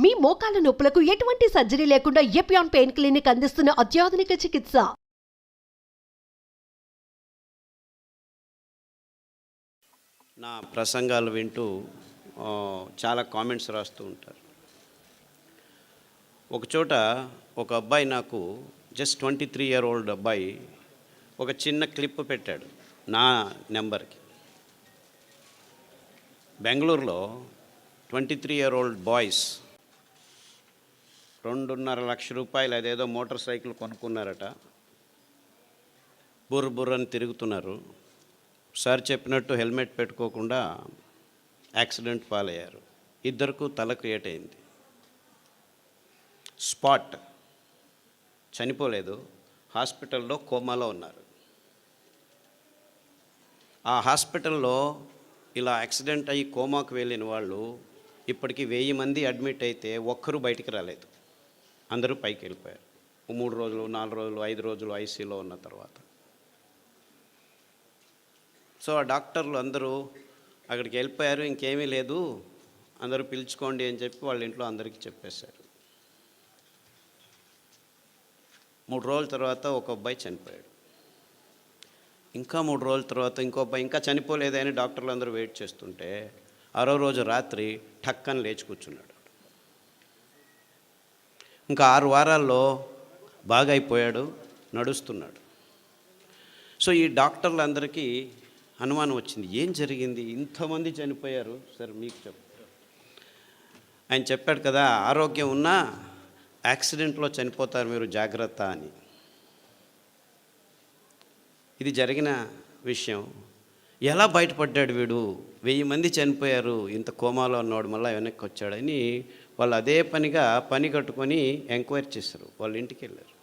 మీ మోకాల నొప్పులకు ఎటువంటి సర్జరీ లేకుండా ఎపియాన్ పెయిన్ క్లినిక్ అందిస్తున్న అత్యాధునిక చికిత్స. నా ప్రసంగాలు వింటూ చాలా కామెంట్స్ రాస్తూ ఉంటారు. ఒకచోట ఒక అబ్బాయి నాకు జస్ట్ 23 year old అబ్బాయి ఒక చిన్న క్లిప్ పెట్టాడు నా నెంబర్కి. బెంగళూరులో 23 year old బాయ్స్ 2.5 లక్ష రూపాయలు అదేదో మోటార్ సైకిల్ కొనుక్కున్నారట. బుర్రని తిరుగుతున్నారు. సార్ చెప్పినట్టు హెల్మెట్ పెట్టుకోకుండా యాక్సిడెంట్ పాలయ్యారు. ఇద్దరికి తలకు ఏటైంది. స్పాట్, చనిపోలేదు, హాస్పిటల్లో కోమాలో ఉన్నారు. ఆ హాస్పిటల్లో ఇలా యాక్సిడెంట్ అయ్యి కోమాకు వెళ్ళిన వాళ్ళు ఇప్పటికి 1000 మంది అడ్మిట్ అయితే ఒక్కరు బయటికి రాలేదు. అందరూ పైకి వెళ్ళిపోయారు. 3 రోజులు 4 రోజులు 5 రోజులు ఐసీలో ఉన్న తర్వాత. సో ఆ డాక్టర్లు అందరూ అక్కడికి వెళ్ళిపోయారు, ఇంకేమీ లేదు, అందరూ పిలుచుకోండి అని చెప్పి వాళ్ళ ఇంట్లో అందరికీ చెప్పేశారు. 3 రోజుల తర్వాత ఒక అబ్బాయి చనిపోయాడు. ఇంకా 3 రోజుల తర్వాత ఇంకో అబ్బాయి ఇంకా చనిపోలేదని డాక్టర్లు అందరూ వెయిట్ చేస్తుంటే 6వ రోజు రాత్రి ఠక్కని లేచి కూర్చున్నాడు. ఇంకా 6 వారాల్లో బాగా అయిపోయాడు, నడుస్తున్నాడు. సో ఈ డాక్టర్లందరికీ అనుమానం వచ్చింది, ఏం జరిగింది, ఇంతమంది చనిపోయారు సార్ మీకు చెప్తారు. ఆయన చెప్పాడు కదా, ఆరోగ్యం ఉన్నా యాక్సిడెంట్లో చనిపోతారు మీరు, జాగ్రత్త అని. ఇది జరిగిన విషయం. ఎలా బయటపడ్డాడు వీడు, 1000 మంది చనిపోయారు, ఇంత కోమాలో ఉన్నవాడు మళ్ళీ వెనక్కి వచ్చాడని వాళ్ళు అదే పని కట్టుకొని ఎంక్వైరీ చేశారు. వాళ్ళ ఇంటికి వెళ్ళారు.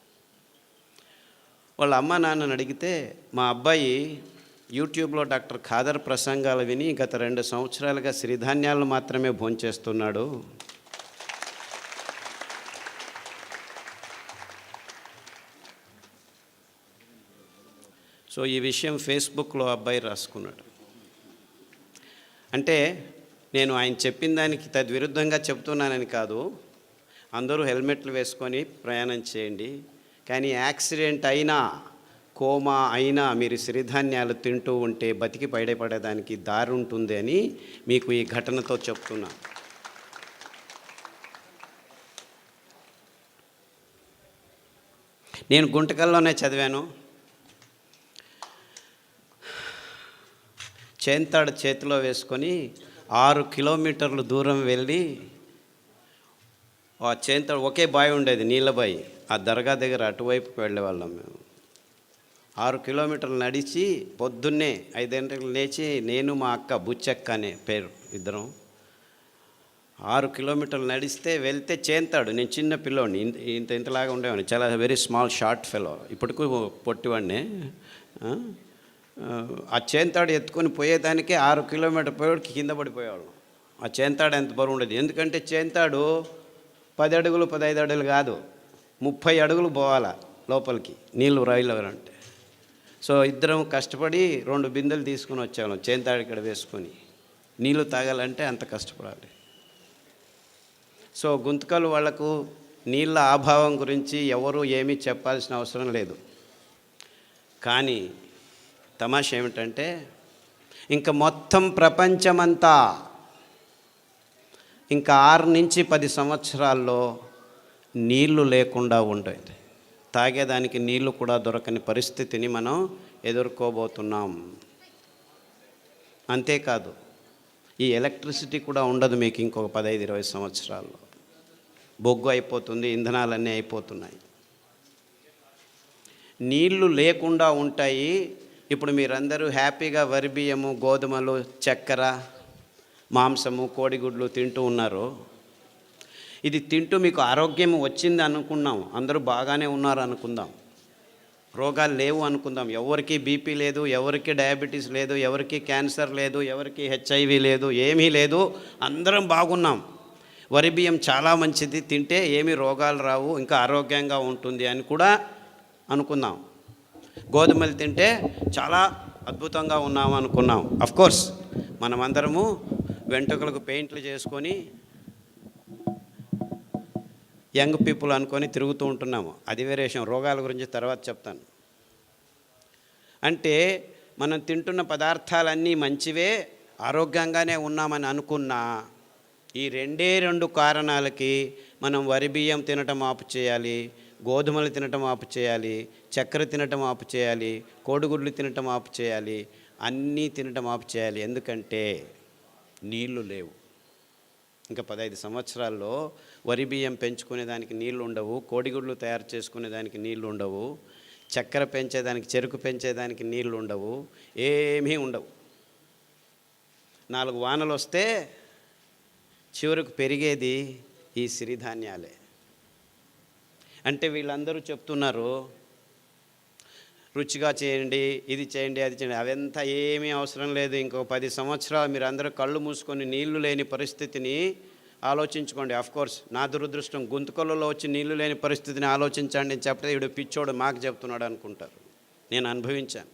వాళ్ళ అమ్మ నాన్నని అడిగితే, మా అబ్బాయి యూట్యూబ్లో డాక్టర్ ఖాదర్ ప్రసంగాలు విని గత 2 సంవత్సరాలుగా సిరిధాన్యాలను మాత్రమే భోంచేస్తున్నాడు. సో ఈ విషయం ఫేస్బుక్లో అబ్బాయి రాసుకున్నాడు. అంటే నేను ఆయన చెప్పిన దానికి తద్విరుద్ధంగా చెప్తున్నానని కాదు, అందరూ హెల్మెట్లు వేసుకొని ప్రయాణం చేయండి, కానీ యాక్సిడెంట్ అయినా కోమా అయినా మీరు సిరిధాన్యాలు తింటూ ఉంటే బతికి బయటపడేదానికి దారి ఉంటుంది అని మీకు ఈ ఘటనతో చెప్తున్నా. నేను గుంటకల్లోనే చదివాను. చేంతాడు చేతిలో వేసుకొని 6 కిలోమీటర్లు దూరం వెళ్ళి, ఆ చేంతాడు ఒకే బావి ఉండేది, నీళ్ళ బావి, ఆ దర్గా దగ్గర అటువైపుకి వెళ్ళేవాళ్ళం మేము. 6 కిలోమీటర్లు నడిచి పొద్దున్నే 5 గంటలకు లేచి, నేను మా అక్క బుచ్చక్క అనే పేరు ఇద్దరం, 6 కిలోమీటర్లు నడిస్తే వెళ్తే చేంతాడు. నేను చిన్న పిల్లోడిని, ఇంతలాగా ఉండేవాడిని, చాలా వెరీ స్మాల్ షార్ట్ ఫెలో, ఇప్పటికూ పొట్టివాడినే. ఆ చేంతాడు ఎత్తుకొని పోయేదానికే 6 కిలోమీటర్ పోయేవాడికి కింద పడిపోయేవాళ్ళం. ఆ చేంతాడు ఎంత బరువు ఉండేది, ఎందుకంటే చేంతాడు 10 అడుగులు 15 అడుగులు కాదు, 30 అడుగులు పోవాలా లోపలికి నీళ్ళు రాయిలంటే. సో ఇద్దరం కష్టపడి 2 బిందెలు తీసుకుని వచ్చాము చేంతాడు ఇక్కడ వేసుకొని. నీళ్ళు తాగాలంటే అంత కష్టపడాలి. సో గుంతకల్ వాళ్లకు నీళ్ళ అభావం గురించి ఎవరు ఏమీ చెప్పాల్సిన అవసరం లేదు. కానీ తమాషా ఏమిటంటే, ఇంకా మొత్తం ప్రపంచమంతా ఇంకా 6 నుంచి 10 సంవత్సరాల్లో నీళ్లు లేకుండా ఉండేది. తాగేదానికి నీళ్లు కూడా దొరకని పరిస్థితిని మనం ఎదుర్కోబోతున్నాం. అంతేకాదు, ఈ ఎలక్ట్రిసిటీ కూడా ఉండదు మీకు ఇంకొక 15-20 సంవత్సరాల్లో. బొగ్గు అయిపోతుంది, ఇంధనాలన్నీ అయిపోతున్నాయి, నీళ్లు లేకుండా ఉంటాయి. ఇప్పుడు మీరందరూ హ్యాపీగా వరి బియ్యము, గోధుమలు, చక్కెర, మాంసము, కోడిగుడ్లు తింటూ ఉన్నారు. ఇది తింటూ మీకు ఆరోగ్యం వచ్చింది అనుకున్నాం, అందరూ బాగానే ఉన్నారు అనుకుందాం, రోగాలు లేవు అనుకుందాం, ఎవరికి బీపీ లేదు, ఎవరికి డయాబెటీస్ లేదు, ఎవరికి క్యాన్సర్ లేదు, ఎవరికి హెచ్ఐవి లేదు, ఏమీ లేదు, అందరం బాగున్నాం. వరి బియ్యం చాలా మంచిది, తింటే ఏమీ రోగాలు రావు, ఇంకా ఆరోగ్యంగా ఉంటుంది అని కూడా అనుకుందాం. గోధుమలు తింటే చాలా అద్భుతంగా ఉన్నాము అనుకున్నాం. అఫ్కోర్స్ మనమందరము వెంట్రుకలకు పెయింట్లు చేసుకొని యంగ్ పీపుల్ అనుకొని తిరుగుతూ ఉంటున్నాము. అది వేరే విషయం, రోగాల గురించి తర్వాత చెప్తాను. అంటే మనం తింటున్న పదార్థాలన్నీ మంచివే, ఆరోగ్యంగానే ఉన్నామని అనుకున్నా ఈ రెండు కారణాలకి మనం వరి బియ్యం తినటం ఆపు చేయాలి, గోధుమలు తినటం ఆపు చేయాలి, చక్కెర తినటం ఆపు చేయాలి, కోడిగుడ్లు తినటం ఆపు చేయాలి, అన్నీ తినటం ఆపు చేయాలి. ఎందుకంటే నీళ్లు లేవు. ఇంకా 15 సంవత్సరాల్లో వరి బియ్యం పెంచుకునేదానికి నీళ్లు ఉండవు, కోడిగుడ్లు తయారు చేసుకునేదానికి నీళ్లు ఉండవు, చక్కెర పెంచేదానికి, చెరుకు పెంచేదానికి నీళ్లు ఉండవు, ఏమీ ఉండవు. 4 వానలు వస్తే చివరకు పెరిగేది ఈ సిరిధాన్యాలే. అంటే వీళ్ళందరూ చెప్తున్నారు రుచిగా చేయండి, ఇది చేయండి, అది చేయండి. అవంతా ఏమీ అవసరం లేదు. ఇంకో 10 సంవత్సరాలు మీరు అందరూ కళ్ళు మూసుకొని నీళ్లు లేని పరిస్థితిని ఆలోచించుకోండి. కోర్స్ నా దురదృష్టం, గుంతకల్లో వచ్చి నీళ్లు లేని పరిస్థితిని ఆలోచించండి అని చెప్తే వీడు పిచ్చోడు మాకు చెప్తున్నాడు అనుకుంటారు. నేను అనుభవించాను.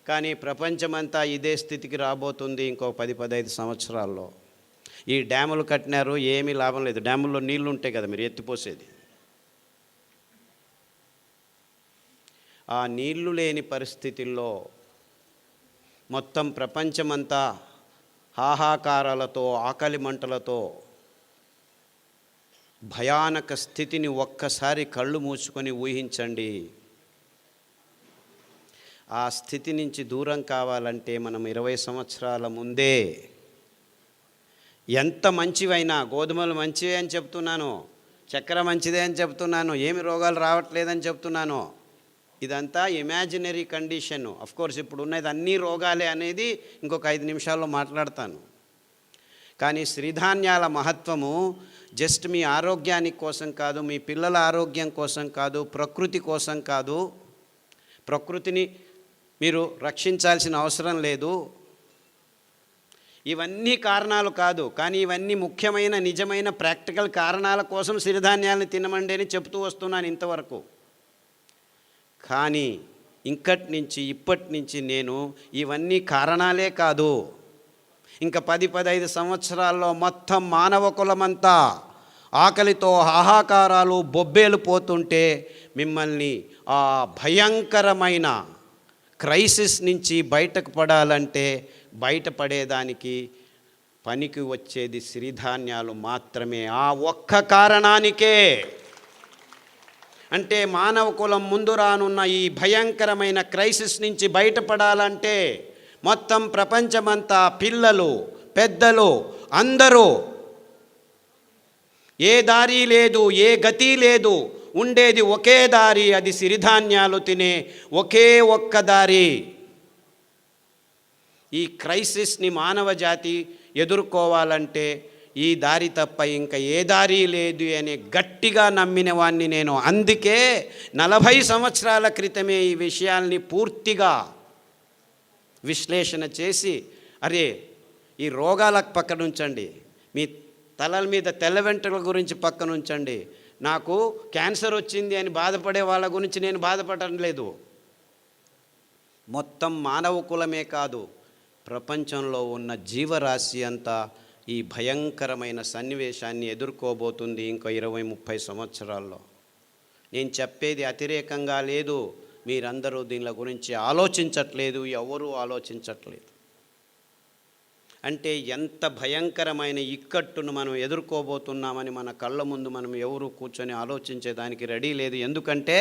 కానీ ప్రపంచమంతా ఇదే స్థితికి రాబోతుంది ఇంకో 10-15 సంవత్సరాల్లో. ఈ డ్యాములు కట్టినారు, ఏమీ లాభం లేదు. డ్యాముల్లో నీళ్లు ఉంటాయి కదా మీరు ఎత్తిపోసేది. ఆ నీళ్లు లేని పరిస్థితుల్లో మొత్తం ప్రపంచమంతా హాహాకారాలతో, ఆకలి మంటలతో భయానక స్థితిని ఒక్కసారి కళ్ళు మూసుకొని ఊహించండి. ఆ స్థితి నుంచి దూరం కావాలంటే మనం 20 సంవత్సరాల ముందే ఎంత మంచివైనా, గోధుమలు మంచివే అని చెప్తున్నాను, చక్కెర మంచిదే అని చెప్తున్నాను, ఏమి రోగాలు రావట్లేదని చెప్తున్నాను, ఇదంతా ఇమాజినరీ కండిషన్. కోర్స్ ఇప్పుడు ఉన్నది అన్ని రోగాలే అనేది ఇంకొక 5 నిమిషాల్లో మాట్లాడతాను. కానీ సిరిధాన్యాల మహత్వము జస్ట్ మీ ఆరోగ్యానికి కోసం కాదు, మీ పిల్లల ఆరోగ్యం కోసం కాదు, ప్రకృతి కోసం కాదు. ప్రకృతిని మీరు రక్షించాల్సిన అవసరం లేదు. ఇవన్నీ కారణాలు కాదు, కానీ ఇవన్నీ ముఖ్యమైన నిజమైన ప్రాక్టికల్ కారణాల కోసం సిరిధాన్యాలను తినమండి అని చెప్తూ వస్తున్నాను ఇంతవరకు. కానీ ఇప్పటి నుంచి నేను ఇవన్నీ కారణాలే కాదు, ఇంకా 10-15 సంవత్సరాల్లో మొత్తం మానవ కులమంతా ఆకలితో హాహాకారాలు బొబ్బేలు పోతుంటే మిమ్మల్ని ఆ భయంకరమైన క్రైసిస్ నుంచి బయటకు పడాలంటే బయటపడేదానికి పనికి వచ్చేది సిరిధాన్యాలు మాత్రమే. ఆ ఒక్క కారణానికే, అంటే మానవ కులం ముందు రానున్న ఈ భయంకరమైన క్రైసిస్ నుంచి బయటపడాలంటే మొత్తం ప్రపంచమంతా పిల్లలు, పెద్దలు అందరూ ఏ దారి లేదు, ఏ గతి లేదు, ఉండేది ఒకే దారి, అది సిరిధాన్యాలు తినే ఒకే ఒక్క దారి. ఈ క్రైసిస్ని మానవ జాతి ఎదుర్కోవాలంటే ఈ దారి తప్ప ఇంకా ఏ దారి లేదు అని గట్టిగా నమ్మిన వాణ్ణి నేను. అందుకే 40 సంవత్సరాల క్రితమే ఈ విషయాల్ని పూర్తిగా విశ్లేషణ చేసి, అరే ఈ రోగాలకు పక్కన ఉంచండి, మీ తలల మీద తెల్ల వెంట్రుకల గురించి పక్కన ఉంచండి, నాకు క్యాన్సర్ వచ్చింది అని బాధపడే వాళ్ళ గురించి నేను బాధపడటం లేదు. మొత్తం మానవ కులమే కాదు, ప్రపంచంలో ఉన్న జీవరాశి అంతా ఈ భయంకరమైన సన్నివేశాన్ని ఎదుర్కోబోతుంది ఇంకో 20-30 సంవత్సరాల్లో. నేను చెప్పేది అతిరేకంగా లేదు, మీరందరూ దీనిల గురించి ఆలోచించట్లేదు, ఎవరూ ఆలోచించట్లేదు. అంటే ఎంత భయంకరమైన ఇక్కట్టును మనం ఎదుర్కోబోతున్నామని మన కళ్ళ ముందు మనం ఎవరు కూర్చొని ఆలోచించేదానికి రెడీ లేదు. ఎందుకంటే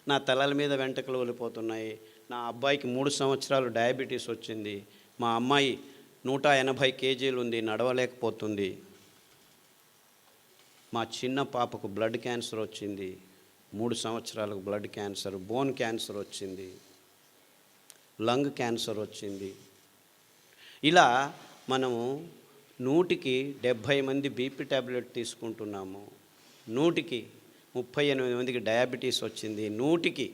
నా తలల మీద వెంట్రుకలు వెళ్ళిపోతున్నాయి, నా అబ్బాయికి 3 సంవత్సరాలు డయాబెటీస్ వచ్చింది, మా అమ్మాయి 180 కేజీలు ఉంది, నడవలేకపోతుంది, మా చిన్న పాపకు బ్లడ్ క్యాన్సర్ వచ్చింది, 3 సంవత్సరాలకు బ్లడ్ క్యాన్సర్, బోన్ క్యాన్సర్ వచ్చింది, లంగ్ క్యాన్సర్ వచ్చింది. ఇలా మనము 100కి 70 మంది బీపీ ట్యాబ్లెట్ తీసుకుంటున్నాము, 100కి 38 మందికి డయాబెటీస్ వచ్చింది, 100కి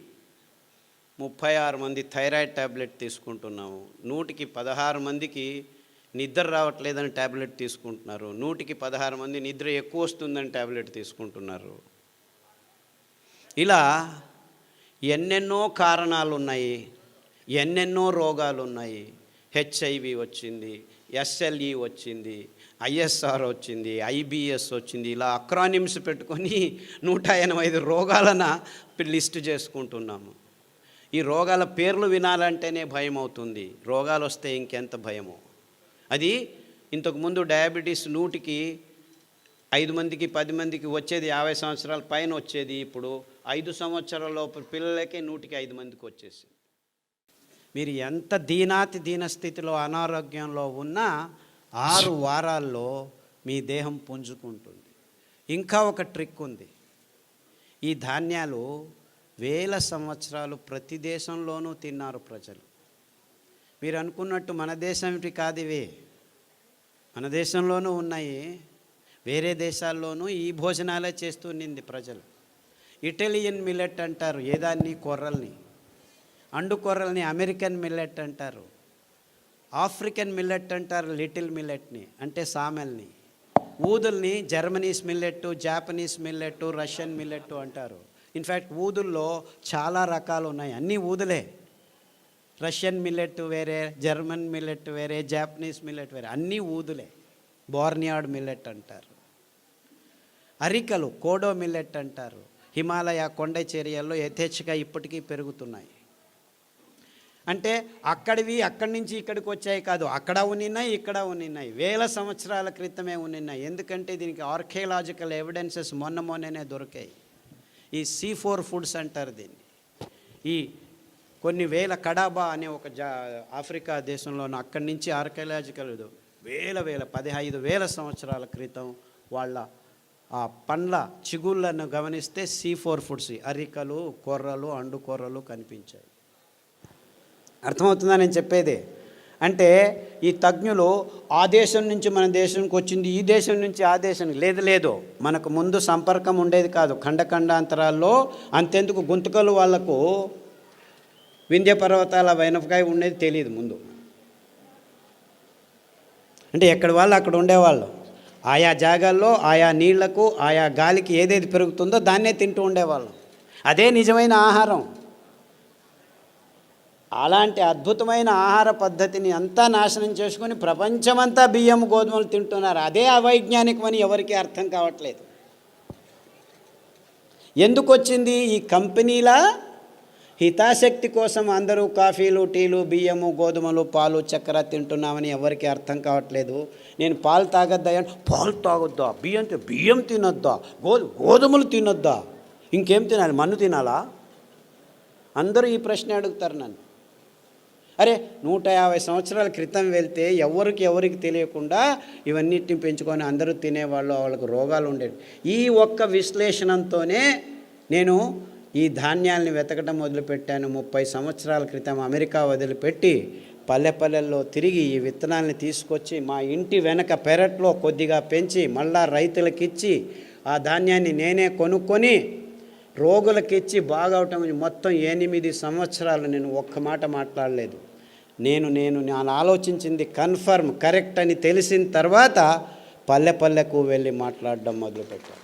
36 మంది థైరాయిడ్ ట్యాబ్లెట్ తీసుకుంటున్నాము, 100కి 16 మందికి నిద్ర రావట్లేదని ట్యాబ్లెట్ తీసుకుంటున్నారు, 100కి 16 మంది నిద్ర ఎక్కువ వస్తుందని ట్యాబ్లెట్ తీసుకుంటున్నారు. ఇలా ఎన్నెన్నో కారణాలు ఉన్నాయి, ఎన్నెన్నో రోగాలు ఉన్నాయి. హెచ్ఐవి వచ్చింది, ఎస్ఎల్ఈ వచ్చింది, ఐఎస్ఆర్ వచ్చింది, ఐబిఎస్ వచ్చింది, ఇలా అక్రానిమ్స్ పెట్టుకొని 185 రోగాలను లిస్ట్ చేసుకుంటున్నాము. ఈ రోగాల పేర్లు వినాలంటేనే భయం అవుతుంది. రోగాలు వస్తే ఇంకెంత భయమో. అది ఇంతకుముందు డయాబెటీస్ 100కి 5 మందికి 10 మందికి వచ్చేది, 50 సంవత్సరాల పైన వచ్చేది. ఇప్పుడు 5 సంవత్సరాల లోపు పిల్లలకే 100కి 5 మందికి వచ్చేసింది. మీరు ఎంత దీన స్థితిలో అనారోగ్యంలో ఉన్నా 6 వారాల్లో మీ దేహం పుంజుకుంటుంది. ఇంకా ఒక ట్రిక్ ఉంది. ఈ ధాన్యాలు వేల సంవత్సరాలు ప్రతి దేశంలోనూ తిన్నారు ప్రజలు. మీరు అనుకున్నట్టు మన దేశంటి కాదు ఇవి, మన దేశంలోనూ ఉన్నాయి, వేరే దేశాల్లోనూ ఈ భోజనాలే చేస్తుండింది ప్రజలు. ఇటాలియన్ మిల్లెట్ అంటారు ఏదాన్ని, కొర్రల్ని. అండు కొర్రల్ని అమెరికన్ మిల్లెట్ అంటారు. ఆఫ్రికన్ మిల్లెట్ అంటారు లిటిల్ మిల్లెట్ని, అంటే సామెల్ని. ఊదుల్ని జర్మనీస్ మిల్లెట్టు, జాపనీస్ మిల్లెట్టు, రష్యన్ మిల్లెట్టు అంటారు. ఇన్ఫ్యాక్ట్ ఊదుల్లో చాలా రకాలు ఉన్నాయి, అన్నీ ఊదులే. రష్యన్ మిల్లెట్ వేరే, జర్మన్ మిల్లెట్ వేరే, జాపనీస్ మిల్లెట్ వేరే, అన్నీ ఊదులే. బోర్నియాడ్ మిల్లెట్ అంటారు. అరికలు కోడో మిల్లెట్ అంటారు. హిమాలయ కొండ చర్యల్లో యథేచ్ఛగా ఇప్పటికీ పెరుగుతున్నాయి. అంటే అక్కడి నుంచి ఇక్కడికి వచ్చాయి కాదు, అక్కడ ఉన్నాయి, ఇక్కడ ఉన్నాయి, వేల సంవత్సరాల క్రితమే ఉన్నాయి. ఎందుకంటే దీనికి ఆర్కియలాజికల్ ఎవిడెన్సెస్ మొన్ననే దొరికాయి. ఈ C4 ఫుడ్స్ అంటారు దీన్ని. ఈ కొన్ని వేల కడాబా అనే ఒక ఆఫ్రికా దేశంలోనూ అక్కడి నుంచి ఆర్కియలాజికల్ వేల 15,000 సంవత్సరాల క్రితం వాళ్ళ ఆ పండ్ల చిగుళ్ళను గమనిస్తే C4 ఫుడ్స్, అరికలు, కొర్రలు, అండు కొర్రలు కనిపించాయి. అర్థమవుతుందా నేను చెప్పేది? అంటే ఈ తజ్ఞులు ఆ దేశం నుంచి మన దేశానికి వచ్చింది, ఈ దేశం నుంచి ఆ దేశానికి లేదు. మనకు ముందు సంపర్కం ఉండేది కాదు. ఖండాంతరాల్లో అంతెందుకు గుంతకలు వాళ్లకు వింధ్య పర్వతాల వెనపకాయ ఉండేది తెలియదు ముందు. అంటే ఎక్కడి వాళ్ళు అక్కడ ఉండేవాళ్ళు. ఆయా జాగాల్లో ఆయా నీళ్లకు ఆయా గాలికి ఏదేది పెరుగుతుందో దాన్నే తింటూ ఉండేవాళ్ళం. అదే నిజమైన ఆహారం. అలాంటి అద్భుతమైన ఆహార పద్ధతిని అంతా నాశనం చేసుకొని ప్రపంచమంతా బియ్యం గోధుమలు తింటున్నారు. అదే అవైజ్ఞానికమని ఎవరికీ అర్థం కావట్లేదు. ఎందుకు వచ్చింది? ఈ కంపెనీల హితాశక్తి కోసం అందరూ కాఫీలు, టీలు, బియ్యము, గోధుమలు, పాలు, చక్కెర తింటున్నామని ఎవరికి అర్థం కావట్లేదు. నేను పాలు తాగొద్దా, పాలు తాగొద్దా, బియ్యం తినొద్దా, గోధుమలు తినొద్దా, ఇంకేం తినాలి, మన్ను తినాలా? అందరూ ఈ ప్రశ్న అడుగుతారు నన్ను. అరే 150 సంవత్సరాల క్రితం వెళ్తే ఎవరికి తెలియకుండా ఇవన్నిటిని పెంచుకొని అందరూ తినేవాళ్ళు, వాళ్ళకు రోగాలు ఉండేవి. ఈ ఒక్క విశ్లేషణతోనే నేను ఈ ధాన్యాల్ని వెతకడం మొదలుపెట్టాను. 30 సంవత్సరాల క్రితం అమెరికా వదిలిపెట్టి పల్లెల్లో తిరిగి ఈ విత్తనాలని తీసుకొచ్చి మా ఇంటి వెనక పెరట్లో కొద్దిగా పెంచి మళ్ళా రైతులకిచ్చి ఆ ధాన్యాన్ని నేనే కొనుక్కొని రోగులకిచ్చి బాగవటం. మొత్తం 8 సంవత్సరాలు నేను ఒక్క మాట మాట్లాడలేదు. నేను ఆలోచించింది కన్ఫర్మ్ కరెక్ట్ అని తెలిసిన తర్వాత పల్లెకు వెళ్ళి మాట్లాడడం మొదలుపెట్టాను.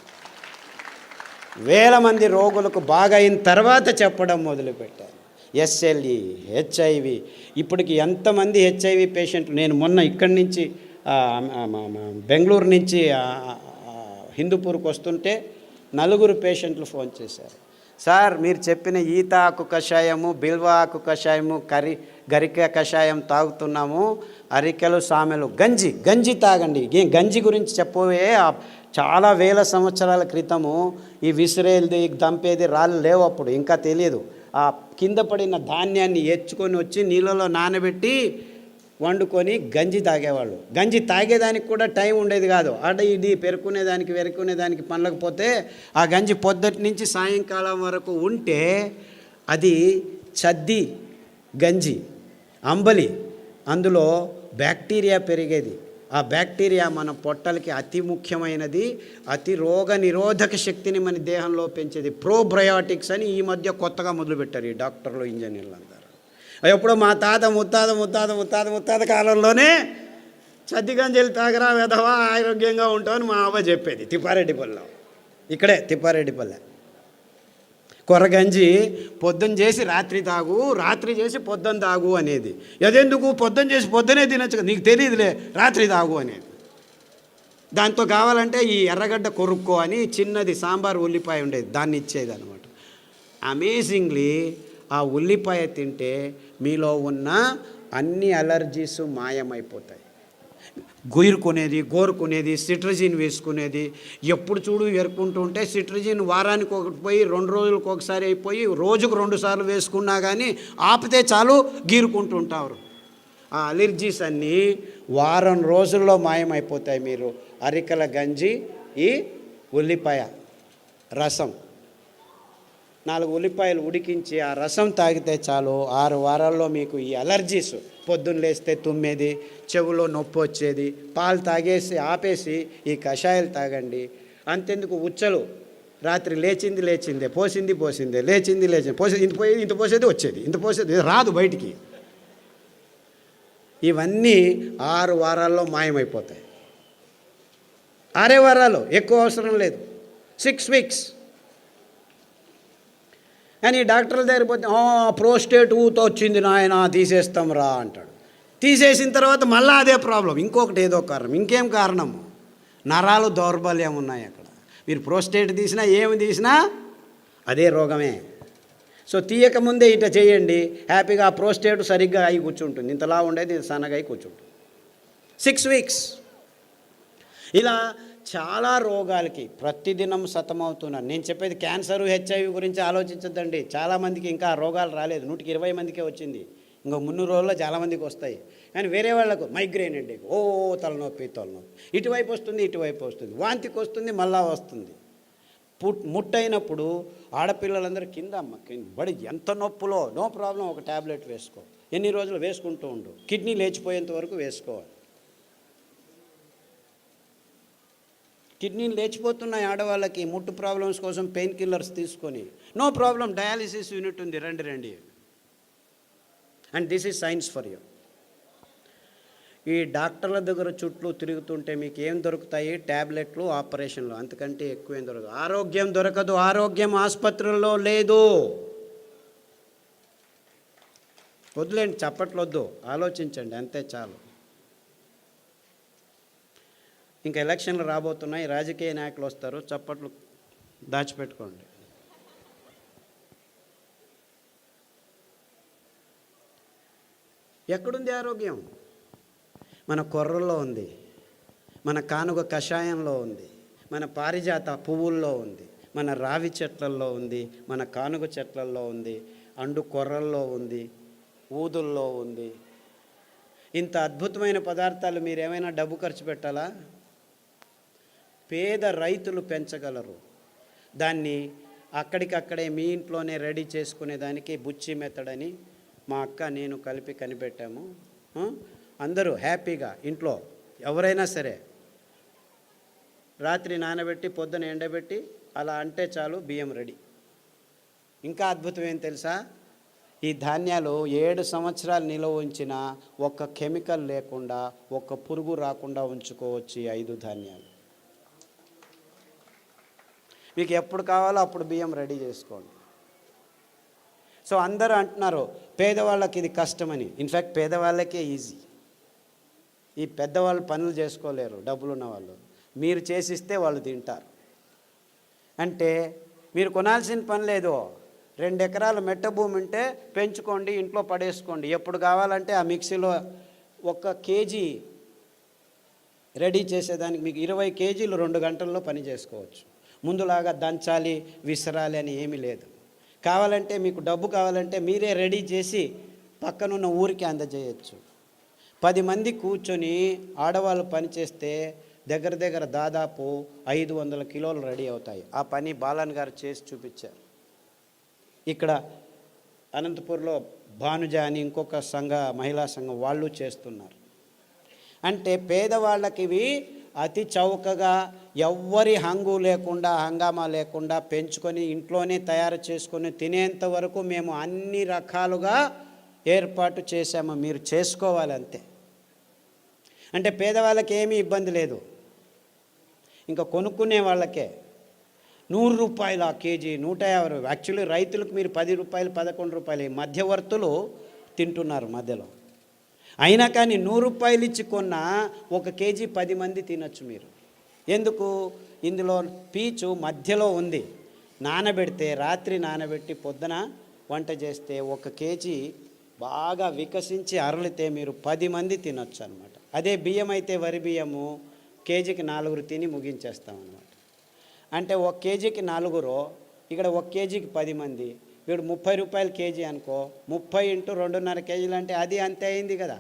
వేల మంది రోగులకు బాగా అయిన తర్వాత చెప్పడం మొదలుపెట్టాను. SLE, HIV, ఇప్పటికి ఎంతమంది HIV పేషెంట్లు. నేను మొన్న ఇక్కడి నుంచి బెంగళూరు నుంచి హిందూపూర్కి వస్తుంటే 4 పేషెంట్లు ఫోన్ చేశారు. సార్ మీరు చెప్పిన ఈత ఆకు కషాయము, బిల్వ ఆకు కషాయము, గరిక కషాయం తాగుతున్నాము, అరికెలు, సామెలు, గంజి తాగండి. గంజి గురించి చెప్పబోయే చాలా వేల సంవత్సరాల క్రితము ఈ విసిరేది, దంపేది రాళ్ళు లేవు, అప్పుడు ఇంకా తెలియదు. ఆ కింద పడిన ధాన్యాన్ని ఎచ్చుకొని వచ్చి నీళ్ళలో నానబెట్టి వండుకొని గంజి తాగేవాళ్ళు. గంజి తాగేదానికి కూడా టైం ఉండేది కాదు. ఇది వెరుకునేదానికి పనలేకపోతే ఆ గంజి పొద్దుటి నుంచి సాయంకాలం వరకు ఉంటే అది చద్ది గంజి, అంబలి. అందులో బ్యాక్టీరియా పెరిగేది. ఆ బ్యాక్టీరియా మన పొట్టలకి అతి ముఖ్యమైనది, అతి రోగ నిరోధక శక్తిని మన దేహంలో పెంచేది. ప్రోబయోటిక్స్ అని ఈ మధ్య కొత్తగా మొదలుపెట్టారు ఈ డాక్టర్లు, ఇంజనీర్లు అందరూ. ఎప్పుడో మా తాత ముత్తాత కాలంలోనే చద్దిగంజలు తాగరా వెధవా ఆరోగ్యంగా ఉంటామని మా అవ్వ చెప్పేది. తిప్పారెడ్డిపల్లె, ఇక్కడే తిప్పారెడ్డిపల్లె. కొర్రగంజి పొద్దున్న చేసి రాత్రి తాగు, రాత్రి చేసి పొద్దున్న తాగు అనేది. అదెందుకు? పొద్దున్న చేసి పొద్దునే తినచ్చు కదా, నీకు తెలియదులే, రాత్రి తాగు అనేది. దాంతో కావాలంటే ఈ ఎర్రగడ్డ కొరుక్కో అని చిన్నది సాంబార్ ఉల్లిపాయ ఉండేది, దాన్ని ఇచ్చేది అనమాట. అమేజింగ్లీ ఆ ఉల్లిపాయ తింటే మీలో ఉన్న అన్ని అలర్జీస్ మాయమైపోతాయి. గోరుకునేది సిట్రజిన్ వేసుకునేది, ఎప్పుడు చూడు ఎరుకుంటూ ఉంటే సిట్రజిన్ వారానికి ఒకటి పోయి 2 రోజులకు ఒకసారి అయిపోయి రోజుకు 2 సార్లు వేసుకున్నా కానీ ఆపితే చాలు గీరుకుంటూ ఉంటారు. ఆ అలర్జీస్ అన్నీ వారం రోజుల్లో మాయమైపోతాయి. మీరు అరికల గంజి, ఈ ఉల్లిపాయ రసం, 4 ఉల్లిపాయలు ఉడికించి ఆ రసం తాగితే చాలు 6 వారాల్లో మీకు ఈ అలర్జీస్, పొద్దున్న లేస్తే తుమ్మేది, చెవులో నొప్పి వచ్చేది, పాలు తాగేసి ఆపేసి ఈ కషాయాలు తాగండి. అంతెందుకు ఉచ్చలు, రాత్రి లేచిందే, పోసిందే, లేచింది పోసేది, ఇంత పోసేది వచ్చేది, ఇంత పోసేది రాదు బయటికి. ఇవన్నీ 6 వారాల్లో మాయమైపోతాయి. 6 వారాలు, ఎక్కువ అవసరం లేదు, 6 వీక్స్. అని డాక్టర్ల దగ్గర పోతే ప్రోస్టేట్ ఊతో వచ్చింది నాయన తీసేస్తాం రా అంటాడు. తీసేసిన తర్వాత మళ్ళీ అదే ప్రాబ్లం, ఇంకొకటి ఏదో కారణం, ఇంకేం కారణము, నరాలు దౌర్బల్యం ఉన్నాయి అక్కడ. మీరు ప్రోస్టేట్ తీసినా ఏమి తీసినా అదే రోగమే. సో తీయకముందే ఇట చేయండి, హ్యాపీగా ఆ ప్రోస్టేట్ సరిగ్గా అయి కూర్చుంటుంది, ఇంతలా ఉండేది సన్నగా అయి కూర్చుంటుంది. 6 వీక్స్. ఇలా చాలా రోగాలకి ప్రతిదినం సతమవుతున్నారు. నేను చెప్పేది క్యాన్సర్, హెచ్ఐవి గురించి ఆలోచించద్దండి. చాలామందికి ఇంకా ఆ రోగాలు రాలేదు, 120 మందికే వచ్చింది, ఇంకో 300 రోజుల్లో చాలామందికి వస్తాయి. కానీ వేరే వాళ్ళకు మైగ్రేన్ అండి, తలనొప్పి, ఇటువైపు వస్తుంది, వాంతికి వస్తుంది, మళ్ళా వస్తుంది. ముట్టయినప్పుడు ఆడపిల్లలందరూ కింద బడి ఎంత నొప్పులో, నో ప్రాబ్లం, ఒక ట్యాబ్లెట్ వేసుకో, ఎన్ని రోజులు వేసుకుంటూ ఉండు, కిడ్నీ లేచిపోయేంత వరకు వేసుకోవాలి. కిడ్నీలు లేచిపోతున్నాయి ఆడవాళ్ళకి, ముట్టు ప్రాబ్లమ్స్ కోసం పెయిన్ కిల్లర్స్ తీసుకొని, నో ప్రాబ్లం, డయాలిసిస్ యూనిట్ ఉంది, రండి. And this is science for you. ఈ డాక్టర్ల దగ్గర చుట్టూ తిరుగుతుంటే మీకు ఏం దొరుకుతాయి? ట్యాబ్లెట్లు, ఆపరేషన్లు, అంతకంటే ఎక్కువ ఏం దొరకదు. ఆరోగ్యం దొరకదు, ఆరోగ్యం ఆసుపత్రుల్లో లేదు. వద్దులేండి, చప్పట్లొద్దు, ఆలోచించండి, అంతే చాలు. ఇంకా ఎలక్షన్లు రాబోతున్నాయి, రాజకీయ నాయకులు వస్తారు, చప్పట్లు దాచిపెట్టుకోండి. ఎక్కడుంది ఆరోగ్యం? మన కొర్రల్లో ఉంది, మన కానుగ కషాయంలో ఉంది, మన పారిజాత పువ్వుల్లో ఉంది, మన రావి చెట్లల్లో ఉంది, మన కానుగ చెట్లల్లో ఉంది, అండు కొర్రల్లో ఉంది, ఊదుల్లో ఉంది. ఇంత అద్భుతమైన పదార్థాలు మీరు ఏమైనా డబ్బు ఖర్చు పెట్టాలా? పేద రైతులు పెంచగలరు. దాన్ని అక్కడికక్కడే మీ ఇంట్లోనే రెడీ చేసుకునేదానికి బుచ్చి మెత్తడని మా అక్క నేను కలిపి కనిపెట్టాము. అందరూ హ్యాపీగా ఇంట్లో ఎవరైనా సరే రాత్రి నానబెట్టి పొద్దున ఎండబెట్టి అలా అంటే చాలు, బియ్యం రెడీ. ఇంకా అద్భుతం ఏం తెలుసా? ఈ ధాన్యాలు 7 సంవత్సరాలు నిల్వ ఉంచిన ఒక్క కెమికల్ లేకుండా, ఒక్క పురుగు రాకుండా ఉంచుకోవచ్చు ఈ 5 ధాన్యాలు. మీకు ఎప్పుడు కావాలో అప్పుడు బియ్యం రెడీ చేసుకోండి. సో అందరూ అంటున్నారు పేదవాళ్ళకి ఇది కష్టమని. ఇన్ఫ్యాక్ట్ పేదవాళ్ళకే ఈజీ. ఈ పెద్దవాళ్ళు పనులు చేసుకోలేరు, డబ్బులున్న వాళ్ళు. మీరు చేసిస్తే వాళ్ళు తింటారు. అంటే మీరు కొనాల్సిన పని లేదు. 2 ఎకరాల మెట్ట భూమి ఉంటే పెంచుకోండి, ఇంట్లో పడేసుకోండి. ఎప్పుడు కావాలంటే ఆ మిక్సీలో 1 కేజీ రెడీ చేసేదానికి మీకు 20 కేజీలు 2 గంటల్లో పని చేసుకోవచ్చు. ముందులాగా దంచాలి, విసరాలి అని ఏమీ లేదు. కావాలంటే మీకు డబ్బు కావాలంటే మీరే రెడీ చేసి పక్కనున్న ఊరికి అందజేయచ్చు. 10 మంది కూర్చొని ఆడవాళ్ళు పని చేస్తే దగ్గర దాదాపు 500 కిలోలు రెడీ అవుతాయి. ఆ పని బాలన్ గారు చేసి చూపించారు. ఇక్కడ అనంతపూర్లో భానుజ అని ఇంకొక మహిళా సంఘం వాళ్ళు చేస్తున్నారు. అంటే పేదవాళ్ళకి ఇవి అతి చౌకగా, ఎవ్వరి హంగామా లేకుండా పెంచుకొని ఇంట్లోనే తయారు చేసుకొని తినేంత వరకు మేము అన్ని రకాలుగా ఏర్పాటు చేశాము. మీరు చేసుకోవాలి అంతే. అంటే పేదవాళ్ళకి ఏమీ ఇబ్బంది లేదు. ఇంకా కొనుక్కునే వాళ్ళకే 100 రూపాయలు ఆ కేజీ, 150. యాక్చువల్లీ రైతులకు మీరు 10 రూపాయలు, 11 రూపాయలు మధ్యవర్తులు తింటున్నారు మధ్యలో. అయినా కానీ 100 రూపాయలు ఇచ్చి కొన్న 1 కేజీ 10 మంది తినచ్చు మీరు. ఎందుకు? ఇందులో పీచు మధ్యలో ఉంది. నానబెడితే, రాత్రి నానబెట్టి పొద్దున వంట చేస్తే 1 కేజీ బాగా వికసించి అరలితే మీరు 10 మంది తినొచ్చు అనమాట. అదే బియ్యం అయితే, వరి బియ్యము కేజీకి 4 తిని ముగించేస్తాం అనమాట. అంటే 1 కేజీకి 4, ఇక్కడ 1 కేజీకి 10 మంది, వీడు 30 రూపాయలు కేజీ అనుకో, 30 × 2.5 కేజీలు అంటే అది అంతే అయింది కదా.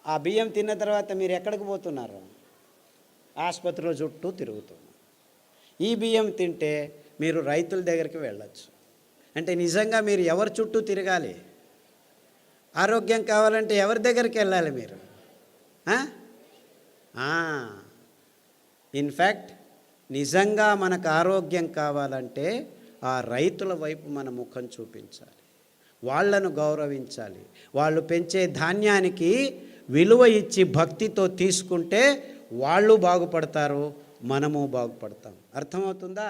ఆ బియ్యం తిన్న తర్వాత మీరు ఎక్కడికి పోతున్నారు? ఆసుపత్రిలో చుట్టూ తిరుగుతున్నారు. ఈ బియ్యం తింటే మీరు రైతుల దగ్గరికి వెళ్ళచ్చు. అంటే నిజంగా మీరు ఎవరి చుట్టూ తిరగాలి? ఆరోగ్యం కావాలంటే ఎవరి దగ్గరికి వెళ్ళాలి మీరు? ఇన్ఫ్యాక్ట్ నిజంగా మనకు ఆరోగ్యం కావాలంటే ఆ రైతుల వైపు మన ముఖం చూపించాలి, వాళ్ళను గౌరవించాలి. వాళ్ళు పెంచే ధాన్యానికి విలువ ఇచ్చి భక్తితో తీసుకుంటే వాళ్ళు బాగుపడతారు, మనము బాగుపడతాం. అర్థమవుతుందా?